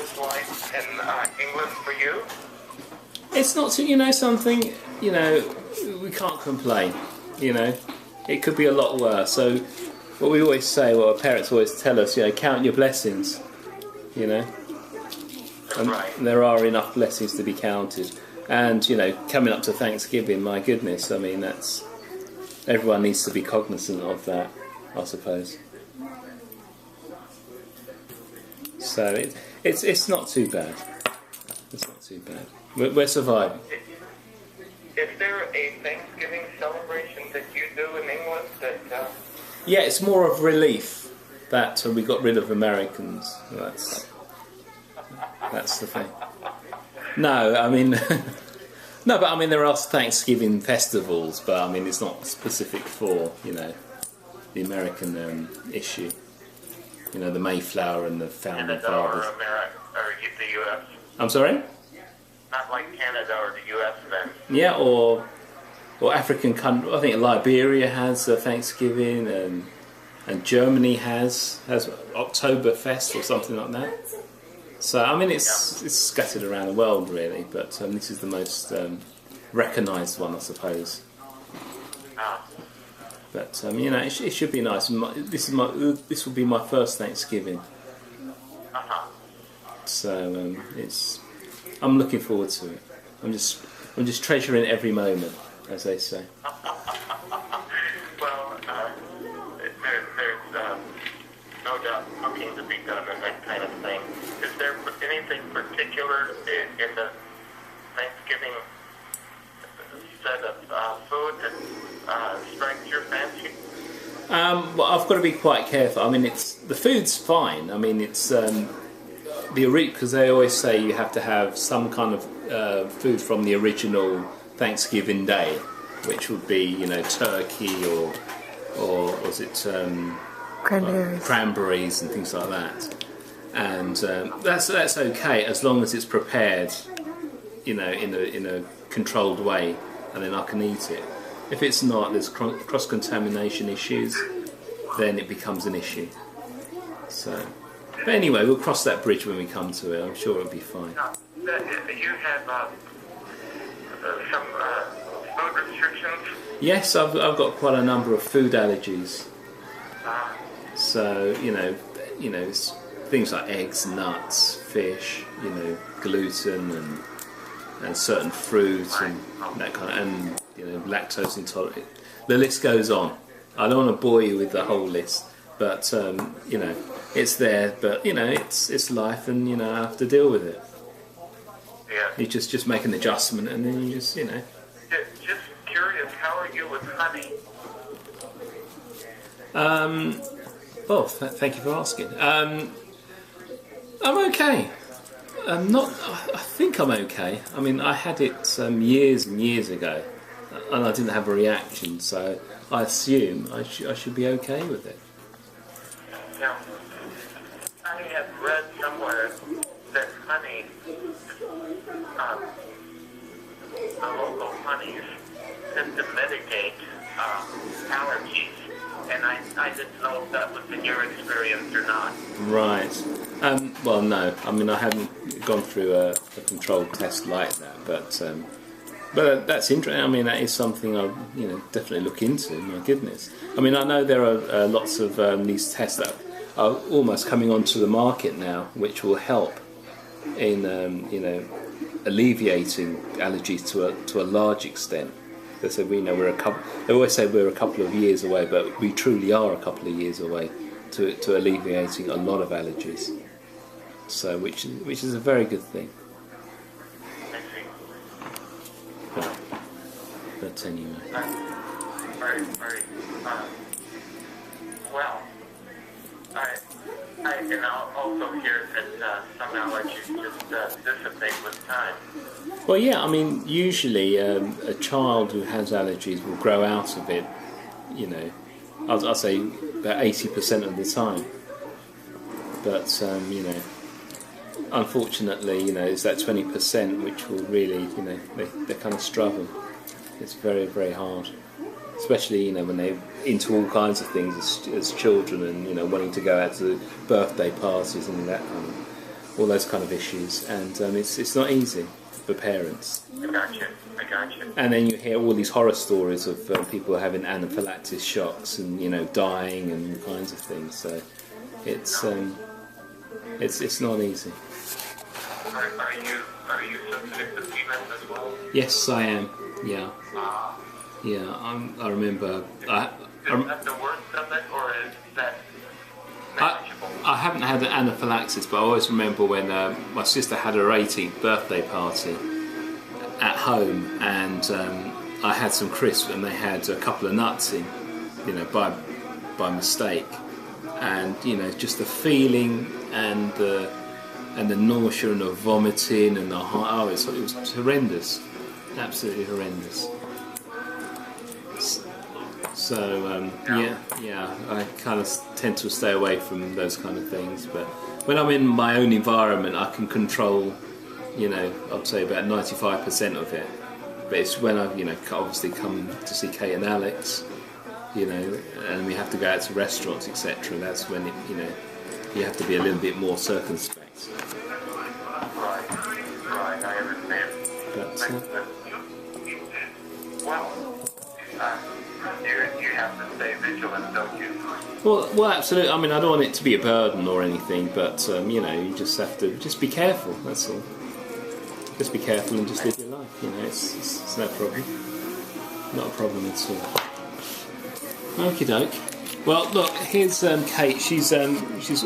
was like in England for you? It's not, something, we can't complain, It could be a lot worse. So what we always say, what our parents always tell us, count your blessings, And Right. there are enough blessings to be counted. And, coming up to Thanksgiving, my goodness, I mean, everyone needs to be cognizant of that, I suppose. So it's not too bad. It's not too bad. We're surviving. Is there a Thanksgiving celebration that you do in England that... Yeah, it's more of relief that we got rid of Americans. That's the thing. No, I mean... No, but I mean, there are Thanksgiving festivals, but I mean, it's not specific for, the American issue. The Mayflower and the Founding Canada Fathers. or America, or the U.S.? I'm sorry? Not like Canada or the U.S. then? Yeah, or African country. I think Liberia has Thanksgiving, and Germany has Oktoberfest or something like that. So I mean, it's scattered around the world really, but this is the most recognised one, I suppose. But it should be nice. This will be my first Thanksgiving, so I'm looking forward to it. I'm just treasuring every moment, as they say. Well, there's no doubt cooking to be done and that kind of thing. Is there anything particular in the Thanksgiving set of food that strikes your fancy? Well, I've got to be quite careful. I mean, the food's fine. I mean, it's the because they always say you have to have some kind of food from the original Thanksgiving day, which would be turkey or was it cranberries and things like that. And that's okay as long as it's prepared, in a controlled way, and then I can eat it. If it's not, there's cross-contamination issues, then it becomes an issue. So, but anyway, we'll cross that bridge when we come to it. I'm sure it'll be fine. You have some food restrictions? Yes, I've got quite a number of food allergies. So it's things like eggs, nuts, fish, gluten and certain fruits and that kind of, and lactose intolerant. The list goes on. I don't want to bore you with the whole list, but it's there. But it's life, and I have to deal with it. Yeah. You just make an adjustment, and then you just Just curious, how are you with honey? Well, thank you for asking. I'm okay. I think I'm okay. I mean, I had it years and years ago, and I didn't have a reaction, so I assume I should be okay with it. Now, I have read somewhere that honey, the local honeys, tend to mitigate allergies, and I didn't know if that was in your experience or not. Right. Well, no. I mean, I haven't gone through a controlled test like that, but that's interesting. I mean, that is something I definitely look into. My goodness. I mean, I know there are lots of these tests that are almost coming onto the market now, which will help in alleviating allergies to a large extent. They say they always say we're a couple of years away, but we truly are a couple of years away to alleviating a lot of allergies. So, which is a very good thing. I see. But anyway. Very, very, well, I can also hear that some allergies just dissipate with time. Well, yeah, I mean, usually a child who has allergies will grow out of it, I'll say about 80% of the time. But, unfortunately, it's that 20% which will really, they kind of struggle. It's very, very hard. Especially, when they're into all kinds of things as children and, wanting to go out to birthday parties and that kind of. all those kind of issues, and it's not easy for parents. I got you. And then you hear all these horror stories of people having anaphylaxis shocks and dying and all kinds of things. So it's not easy. Are you sensitive to peanuts as well? Yes, I am. Yeah. Yeah. I remember. Is that the worst of it, or is that manageable? I haven't had an anaphylaxis, but I always remember when my sister had her 18th birthday party at home, and I had some crisps, and they had a couple of nuts in, by mistake, and just the feeling and the nausea and the vomiting and it was horrendous, absolutely horrendous. So yeah, I kind of tend to stay away from those kind of things. But when I'm in my own environment, I can control, I'd say about 95% of it. But it's when I, obviously come to see Kate and Alex, and we have to go out to restaurants, etc. That's when you have to be a little bit more circumspect. Right, I understand. But you have to stay vigilant, don't you? well, absolutely. I mean, I don't want it to be a burden or anything, but you just have to be careful. That's all. Just be careful and just live your life. It's no problem. Not a problem at all. Okie doke. Well, look, here's Kate. She's almost